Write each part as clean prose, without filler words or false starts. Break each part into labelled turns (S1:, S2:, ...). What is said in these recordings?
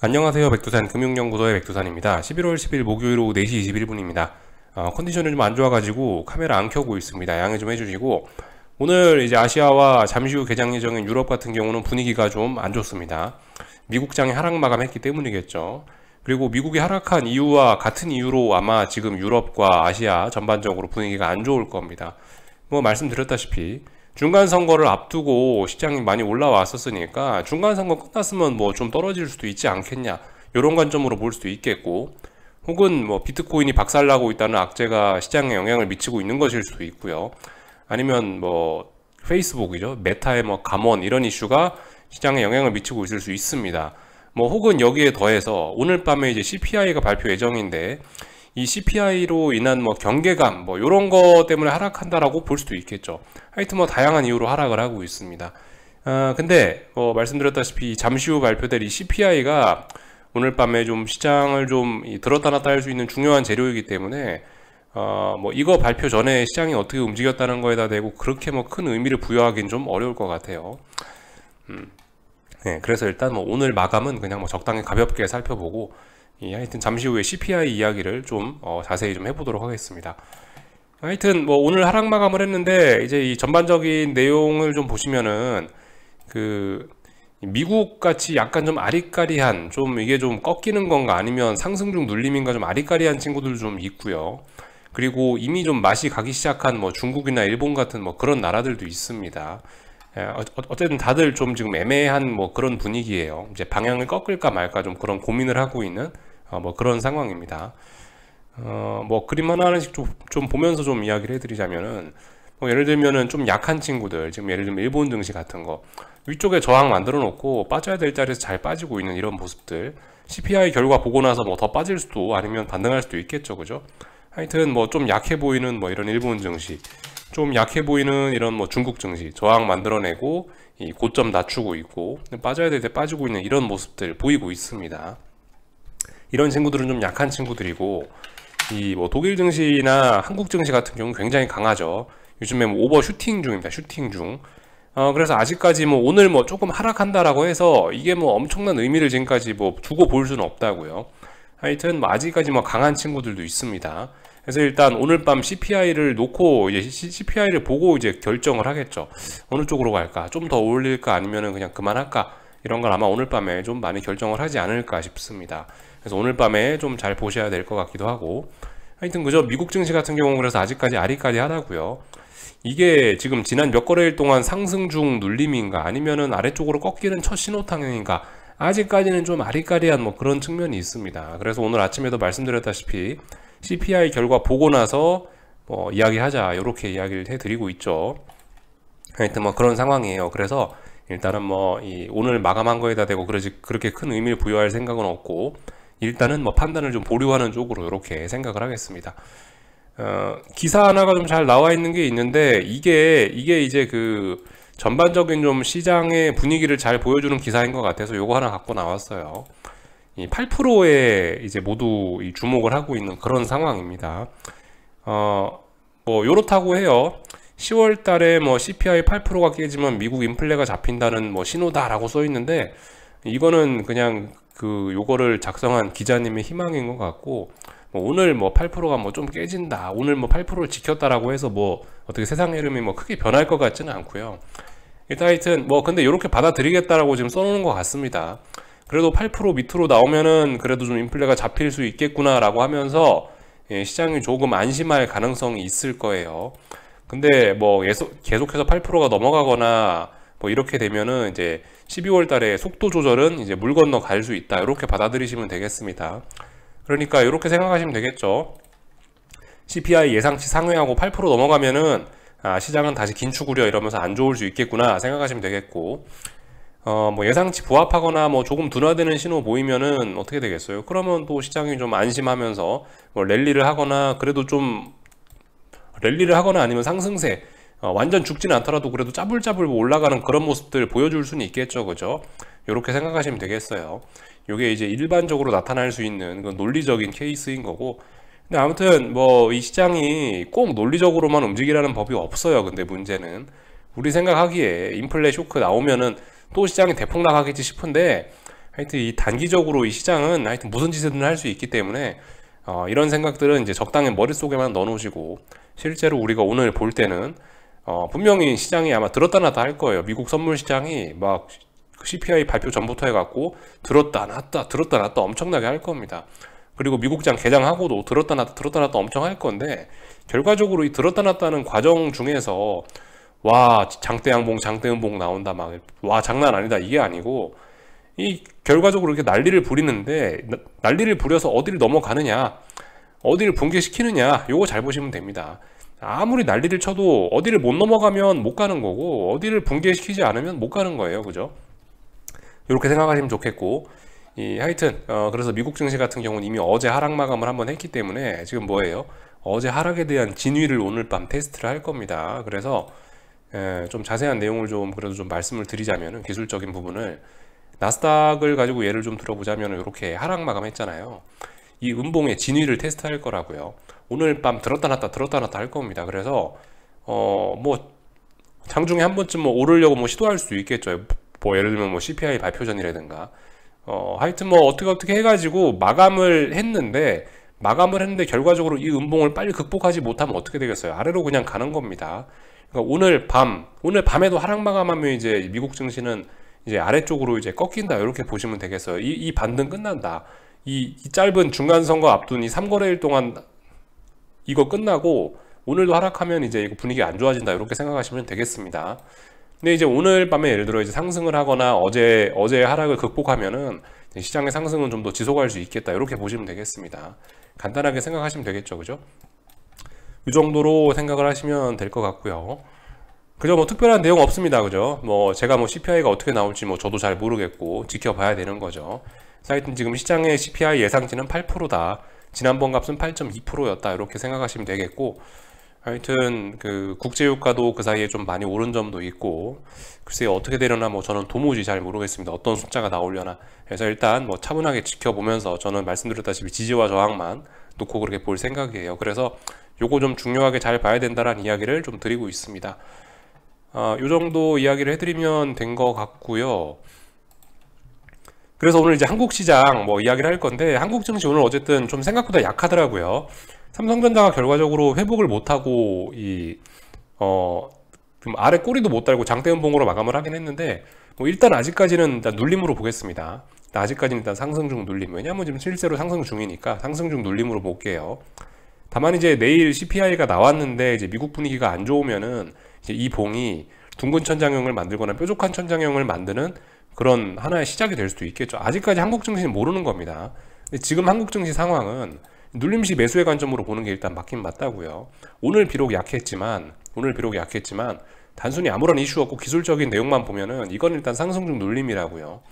S1: 안녕하세요. 백두산 금융연구소의 백두산입니다. 11월 10일 목요일 오후 4시 21분입니다. 컨디션이 좀 안 좋아가지고 카메라 안 켜고 있습니다. 양해 좀 해주시고, 오늘 이제 아시아와 잠시 후 개장 예정인 유럽 같은 경우는 분위기가 좀 안 좋습니다. 미국장이 하락 마감했기 때문이겠죠. 그리고 미국이 하락한 이유와 같은 이유로 아마 지금 유럽과 아시아 전반적으로 분위기가 안 좋을 겁니다. 뭐 말씀드렸다시피 중간 선거를 앞두고 시장이 많이 올라왔었으니까 중간 선거 끝났으면 뭐 좀 떨어질 수도 있지 않겠냐, 이런 관점으로 볼 수도 있겠고, 혹은 뭐 비트코인이 박살나고 있다는 악재가 시장에 영향을 미치고 있는 것일 수도 있고요. 아니면 뭐 페이스북이죠, 메타의 뭐 감원, 이런 이슈가 시장에 영향을 미치고 있을 수 있습니다. 뭐 혹은 여기에 더해서 오늘 밤에 이제 CPI가 발표 예정인데, 이 CPI로 인한 뭐 경계감 뭐 이런 거 때문에 하락한다라고 볼 수도 있겠죠. 하여튼 뭐 다양한 이유로 하락을 하고 있습니다. 근데 뭐 말씀드렸다시피 잠시 후 발표될 이 CPI가 오늘 밤에 좀 시장을 좀 들었다 놨다 할 수 있는 중요한 재료이기 때문에 뭐 이거 발표 전에 시장이 어떻게 움직였다는 거에다 대고 그렇게 뭐 큰 의미를 부여하기는 좀 어려울 것 같아요. 네, 그래서 일단 뭐 오늘 마감은 그냥 뭐 적당히 가볍게 살펴보고, 하여튼 잠시 후에 CPI 이야기를 좀 자세히 좀 해보도록 하겠습니다. 하여튼 뭐 오늘 하락 마감을 했는데, 이제 이 전반적인 내용을 좀 보시면은 그 미국 같이 약간 좀 아리까리한, 좀 이게 좀 꺾이는 건가 아니면 상승 중 눌림인가 좀 아리까리한 친구들 좀 있고요. 그리고 이미 좀 맛이 가기 시작한 뭐 중국이나 일본 같은 뭐 그런 나라들도 있습니다. 어쨌든 다들 좀 지금 애매한 뭐 그런 분위기예요. 이제 방향을 꺾을까 말까 좀 그런 고민을 하고 있는 뭐 그런 상황입니다. 뭐 그림 하나씩 좀 보면서 좀 이야기를 해드리자면은, 뭐 예를 들면은 좀 약한 친구들, 지금 예를 들면 일본 증시 같은 거 위쪽에 저항 만들어 놓고 빠져야 될 자리에서 잘 빠지고 있는 이런 모습들, CPI 결과 보고 나서 뭐 더 빠질 수도 아니면 반등할 수도 있겠죠, 그죠? 하여튼 뭐 좀 약해 보이는 뭐 이런 일본 증시, 좀 약해 보이는 이런 뭐 중국 증시 저항 만들어내고 이 고점 낮추고 있고 빠져야 될 때 빠지고 있는 이런 모습들 보이고 있습니다. 이런 친구들은 좀 약한 친구들이고, 이 뭐 독일 증시나 한국 증시 같은 경우는 굉장히 강하죠. 요즘에 뭐 오버 슈팅 중입니다. 슈팅 중. 그래서 아직까지 뭐 오늘 뭐 조금 하락한다라고 해서 이게 뭐 엄청난 의미를 지금까지 뭐 두고 볼 수는 없다고요. 하여튼 뭐 아직까지 뭐 강한 친구들도 있습니다. 그래서 일단 오늘 밤 CPI를 놓고 이제 CPI를 보고 이제 결정을 하겠죠. 어느 쪽으로 갈까? 좀 더 올릴까? 아니면은 그냥 그만할까? 이런 걸 아마 오늘 밤에 좀 많이 결정을 하지 않을까 싶습니다. 그래서 오늘 밤에 좀 잘 보셔야 될 것 같기도 하고, 하여튼 그저 미국 증시 같은 경우는 그래서 아직까지 아리까리하다고요. 이게 지금 지난 몇 거래일 동안 상승 중 눌림인가 아니면은 아래쪽으로 꺾이는 첫 신호탄인가, 아직까지는 좀 아리까리한 뭐 그런 측면이 있습니다. 그래서 오늘 아침에도 말씀드렸다시피 CPI 결과 보고 나서 뭐 이야기하자, 이렇게 이야기를 해드리고 있죠. 하여튼 뭐 그런 상황이에요. 그래서 일단은 뭐 이 오늘 마감한 거에다 대고 그렇게 큰 의미를 부여할 생각은 없고, 일단은 뭐 판단을 좀 보류하는 쪽으로 이렇게 생각을 하겠습니다. 기사 하나가 좀 잘 나와 있는 게 있는데, 이게 이제 그 전반적인 좀 시장의 분위기를 잘 보여주는 기사인 것 같아서 요거 하나 갖고 나왔어요. 이 8%에 이제 모두 이 주목을 하고 있는 그런 상황입니다. 뭐 요렇다고 해요. 10월 달에 뭐 CPI 8%가 깨지면 미국 인플레가 잡힌다는 뭐 신호다라고 써 있는데, 이거는 그냥 그 요거를 작성한 기자님의 희망인 것 같고, 뭐 오늘 뭐 8%가 뭐 좀 깨진다, 오늘 뭐 8%를 지켰다라고 해서 뭐 어떻게 세상의 흐름이 뭐 크게 변할 것 같지는 않고요. 일단 하여튼 뭐 근데 이렇게 받아들이겠다라고 지금 써놓은 것 같습니다. 그래도 8% 밑으로 나오면은 그래도 좀 인플레가 잡힐 수 있겠구나라고 하면서 시장이 조금 안심할 가능성이 있을 거예요. 근데 뭐 계속해서 8%가 넘어가거나 뭐 이렇게 되면은 이제 12월 달에 속도 조절은 이제 물 건너 갈 수 있다, 이렇게 받아들이시면 되겠습니다. 그러니까 이렇게 생각하시면 되겠죠. CPI 예상치 상회하고 8% 넘어가면은 시장은 다시 긴축우려 이러면서 안 좋을 수 있겠구나 생각하시면 되겠고, 뭐 예상치 부합하거나 뭐 조금 둔화되는 신호 보이면은 어떻게 되겠어요? 그러면 또 시장이 좀 안심하면서 뭐 랠리를 하거나, 그래도 좀 랠리를 하거나 아니면 상승세, 완전 죽지는 않더라도 그래도 짜불짜불 올라가는 그런 모습들 보여줄 수는 있겠죠, 그죠? 이렇게 생각하시면 되겠어요. 이게 이제 일반적으로 나타날 수 있는 그 논리적인 케이스인 거고, 근데 아무튼 뭐 이 시장이 꼭 논리적으로만 움직이라는 법이 없어요. 근데 문제는 우리 생각하기에 인플레 쇼크 나오면은 또 시장이 대폭 나가겠지 싶은데, 하여튼 이 단기적으로 이 시장은 하여튼 무슨 짓이든 할 수 있기 때문에 이런 생각들은 이제 적당히 머릿속에만 넣어 놓으시고, 실제로 우리가 오늘 볼 때는 분명히 시장이 아마 들었다 놨다 할 거예요. 미국 선물 시장이 막 CPI 발표 전부터 해갖고 들었다 놨다 엄청나게 할 겁니다. 그리고 미국장 개장하고도 들었다 놨다 엄청 할 건데, 결과적으로 이 들었다 놨다는 과정 중에서 와 장대양봉 나온다 막 와 장난 아니다 이게 아니고, 이 결과적으로 이렇게 난리를 부리는데, 난리를 부려서 어디를 넘어가느냐, 어디를 붕괴시키느냐, 요거 잘 보시면 됩니다. 아무리 난리를 쳐도 어디를 못 넘어가면 못 가는 거고, 어디를 붕괴시키지 않으면 못 가는 거예요. 그죠? 이렇게 생각하시면 좋겠고, 하여튼 그래서 미국 증시 같은 경우는 이미 어제 하락 마감을 한번 했기 때문에 지금 뭐예요? 어제 하락에 대한 진위를 오늘 밤 테스트를 할 겁니다. 그래서 좀 자세한 내용을 좀 그래도 좀 말씀을 드리자면은, 기술적인 부분을 나스닥을 가지고 예를 좀 들어보자면, 이렇게 하락 마감했잖아요. 이 음봉의 진위를 테스트할 거라고요. 오늘 밤 들었다 놨다 할 겁니다. 그래서 뭐 장중에 한 번쯤 뭐 오르려고 뭐 시도할 수 있겠죠. 뭐 예를 들면 뭐 CPI 발표 전이라든가 하여튼 뭐 어떻게 해가지고 마감을 했는데 결과적으로 이 음봉을 빨리 극복하지 못하면 어떻게 되겠어요? 아래로 그냥 가는 겁니다. 그러니까 오늘 밤에도 하락 마감하면 이제 미국 증시는 이제 아래쪽으로 이제 꺾인다, 이렇게 보시면 되겠어요. 이 반등 끝난다. 이 짧은 중간 선거 앞둔 이 3거래일 동안 이거 끝나고 오늘도 하락하면 이제 이거 분위기 안 좋아진다, 이렇게 생각하시면 되겠습니다. 근데 이제 오늘 밤에 예를 들어 이제 상승을 하거나 어제 하락을 극복하면은 시장의 상승은 좀 더 지속할 수 있겠다, 이렇게 보시면 되겠습니다. 간단하게 생각하시면 되겠죠. 그죠? 이 정도로 생각을 하시면 될 것 같고요. 그죠? 뭐 특별한 내용 없습니다. 그죠? 뭐 제가 뭐 CPI가 어떻게 나올지 뭐 저도 잘 모르겠고 지켜봐야 되는 거죠. 하여튼 지금 시장의 CPI 예상치는 8%다. 지난번 값은 8.2%였다. 이렇게 생각하시면 되겠고, 하여튼 그 국제유가도 그 사이에 좀 많이 오른 점도 있고, 글쎄요 어떻게 되려나 뭐 저는 도무지 잘 모르겠습니다. 어떤 숫자가 나오려나. 그래서 일단 뭐 차분하게 지켜보면서, 저는 말씀드렸다시피 지지와 저항만 놓고 그렇게 볼 생각이에요. 그래서 요거 좀 중요하게 잘 봐야 된다라는 이야기를 좀 드리고 있습니다. 요 정도 이야기를 해드리면 된 것 같고요. 그래서 오늘 이제 한국 시장 뭐 이야기를 할 건데, 한국 증시 오늘 어쨌든 좀 생각보다 약하더라고요. 삼성전자가 결과적으로 회복을 못하고 좀 아래 꼬리도 못 달고 장대음봉으로 마감을 하긴 했는데, 뭐 일단 아직까지는 일단 눌림으로 보겠습니다. 아직까지는 일단 상승 중 눌림. 왜냐하면 지금 실제로 상승 중이니까 상승 중 눌림으로 볼게요. 다만 이제 내일 CPI가 나왔는데 이제 미국 분위기가 안 좋으면은 이제 이 봉이 둥근 천장형을 만들거나 뾰족한 천장형을 만드는 그런 하나의 시작이 될 수도 있겠죠. 아직까지 한국 증시는 모르는 겁니다. 근데 지금 한국 증시 상황은 눌림시 매수의 관점으로 보는 게 일단 맞긴 맞다고요. 오늘 비록 약했지만 단순히 아무런 이슈 없고 기술적인 내용만 보면은 이건 일단 상승 중 눌림이라고요.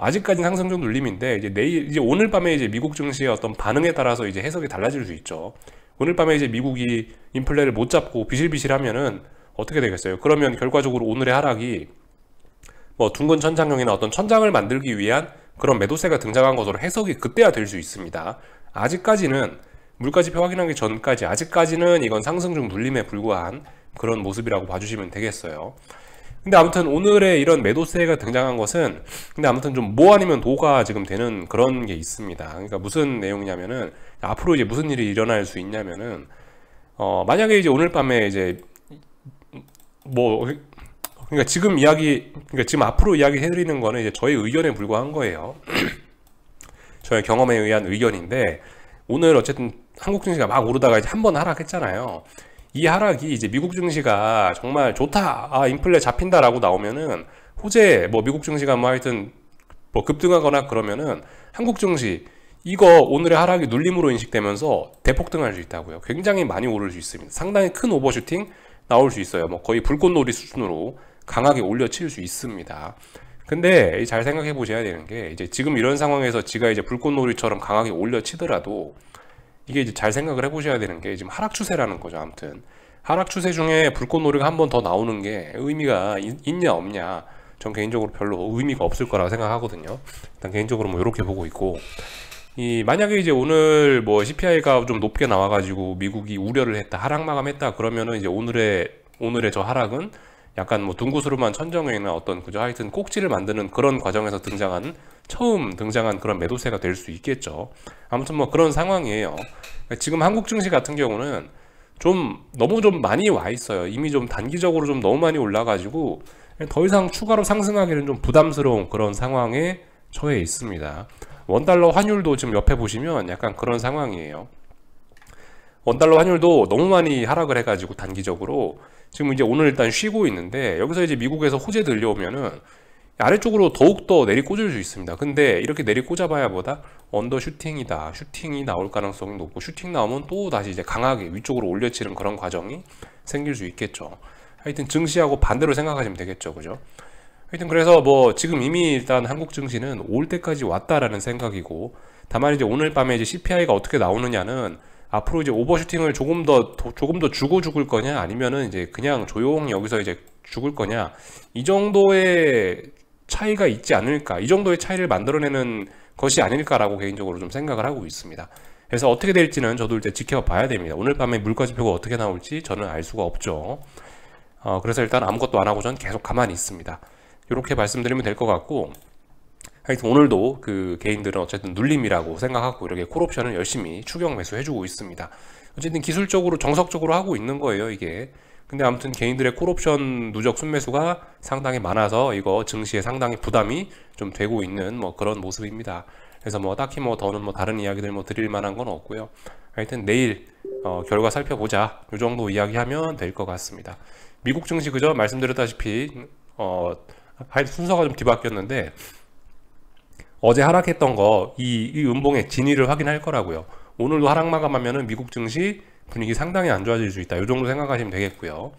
S1: 아직까지는 상승 중 눌림인데, 이제 오늘 밤에 이제 미국 증시의 어떤 반응에 따라서 이제 해석이 달라질 수 있죠. 오늘 밤에 이제 미국이 인플레를 못 잡고 비실비실하면은 어떻게 되겠어요? 그러면 결과적으로 오늘의 하락이 뭐 둥근 천장형이나 어떤 천장을 만들기 위한 그런 매도세가 등장한 것으로 해석이 그때야 될 수 있습니다. 아직까지는 물가지표 확인하기 전까지 아직까지는 이건 상승 중 눌림에 불과한 그런 모습이라고 봐주시면 되겠어요. 근데 아무튼 오늘의 이런 매도세가 등장한 것은, 근데 아무튼 좀 뭐 아니면 도가 지금 되는 그런 게 있습니다. 그러니까 무슨 내용이냐면은, 앞으로 이제 무슨 일이 일어날 수 있냐면은 만약에 이제 오늘 밤에 이제 뭐 그러니까 지금 앞으로 이야기 해드리는 거는 이제 저의 의견에 불과한 거예요. 저의 경험에 의한 의견인데, 오늘 어쨌든 한국 증시가 막 오르다가 이제 한 번 하락했잖아요. 이 하락이 이제 미국 증시가 정말 좋다, 인플레 잡힌다라고 나오면은 호재 뭐 미국 증시가 뭐 하여튼 뭐 급등하거나 그러면은 한국 증시 이거 오늘의 하락이 눌림으로 인식되면서 대폭등할 수 있다고요. 굉장히 많이 오를 수 있습니다. 상당히 큰 오버슈팅 나올 수 있어요. 뭐 거의 불꽃놀이 수준으로 강하게 올려칠 수 있습니다. 근데 잘 생각해 보셔야 되는 게, 이제 지금 이런 상황에서 지가 이제 불꽃놀이처럼 강하게 올려치더라도 이게 이제 잘 생각을 해 보셔야 되는 게, 지금 하락 추세라는 거죠. 아무튼 하락 추세 중에 불꽃놀이가 한 번 더 나오는 게 의미가 있냐 없냐, 전 개인적으로 별로 의미가 없을 거라고 생각하거든요. 일단 개인적으로 뭐 이렇게 보고 있고, 만약에 이제 오늘 뭐 CPI가 좀 높게 나와가지고 미국이 우려를 했다, 하락 마감했다, 그러면은 이제 오늘의 저 하락은 약간 뭐 둥구스름한 천정형이나 어떤 그저 하여튼 꼭지를 만드는 그런 과정에서 처음 등장한 그런 매도세가 될 수 있겠죠. 아무튼 뭐 그런 상황이에요. 지금 한국 증시 같은 경우는 너무 좀 많이 와 있어요. 이미 좀 단기적으로 좀 너무 많이 올라가지고 더 이상 추가로 상승하기는 좀 부담스러운 그런 상황에 처해 있습니다. 원달러 환율도 지금 옆에 보시면 약간 그런 상황이에요. 원달러 환율도 너무 많이 하락을 해가지고 단기적으로 지금 이제 오늘 일단 쉬고 있는데, 여기서 이제 미국에서 호재 들려오면은 아래쪽으로 더욱더 내리꽂을 수 있습니다. 근데 이렇게 내리꽂아봐야 보다 언더슈팅이다, 슈팅이 나올 가능성이 높고, 슈팅 나오면 또 다시 이제 강하게 위쪽으로 올려치는 그런 과정이 생길 수 있겠죠. 하여튼 증시하고 반대로 생각하시면 되겠죠, 그죠? 하여튼 그래서 뭐 지금 이미 일단 한국 증시는 올 때까지 왔다라는 생각이고, 다만 이제 오늘 밤에 이제 CPI가 어떻게 나오느냐는 앞으로 이제 오버슈팅을 조금 더 주고 죽을 거냐, 아니면은 이제 그냥 조용히 여기서 이제 죽을 거냐, 이 정도의 차이가 있지 않을까, 이 정도의 차이를 만들어내는 것이 아닐까라고 개인적으로 좀 생각을 하고 있습니다. 그래서 어떻게 될지는 저도 이제 지켜봐야 됩니다. 오늘 밤에 물가지표가 어떻게 나올지 저는 알 수가 없죠. 그래서 일단 아무것도 안 하고 전 계속 가만히 있습니다. 이렇게 말씀드리면 될 것 같고, 하여튼 오늘도 그 개인들은 어쨌든 눌림이라고 생각하고 이렇게 콜옵션을 열심히 추격 매수해주고 있습니다. 어쨌든 기술적으로 정석적으로 하고 있는 거예요, 이게. 근데 아무튼 개인들의 콜옵션 누적 순매수가 상당히 많아서 이거 증시에 상당히 부담이 좀 되고 있는 뭐 그런 모습입니다. 그래서 뭐 딱히 뭐 더는 뭐 다른 이야기들 뭐 드릴 만한 건 없고요. 하여튼 내일 결과 살펴보자, 이 정도 이야기하면 될 것 같습니다. 미국 증시 그저 말씀드렸다시피 하여튼 순서가 좀 뒤바뀌었는데, 어제 하락했던 거 이 음봉의 진위를 확인할 거라고요. 오늘도 하락 마감하면은 미국 증시 분위기 상당히 안 좋아질 수 있다, 이 정도 생각하시면 되겠고요.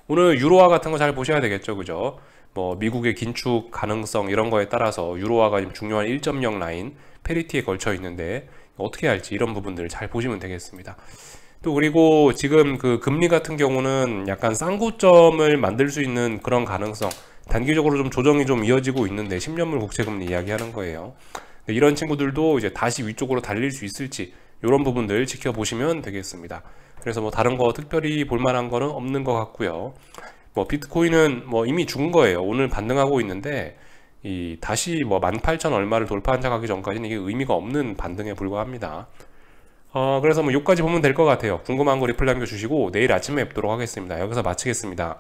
S1: 오늘 유로화 같은 거 잘 보셔야 되겠죠, 그죠? 뭐 미국의 긴축 가능성 이런 거에 따라서 유로화가 지금 중요한 1.0 라인 페리티에 걸쳐 있는데 어떻게 할지 이런 부분들 잘 보시면 되겠습니다. 또 그리고 지금 그 금리 같은 경우는 약간 쌍고점을 만들 수 있는 그런 가능성, 단기적으로 좀 조정이 좀 이어지고 있는데 10년물 국채금리 이야기하는 거예요. 이런 친구들도 이제 다시 위쪽으로 달릴 수 있을지 이런 부분들 지켜보시면 되겠습니다. 그래서 뭐 다른 거 특별히 볼만한 거는 없는 것 같고요. 뭐 비트코인은 뭐 이미 죽은 거예요. 오늘 반등하고 있는데 다시 뭐 18,000 얼마를 돌파하기 전까지는 이게 의미가 없는 반등에 불과합니다. 그래서 뭐 여기까지 보면 될 것 같아요. 궁금한 거 리플 남겨주시고 내일 아침에 뵙도록 하겠습니다. 여기서 마치겠습니다.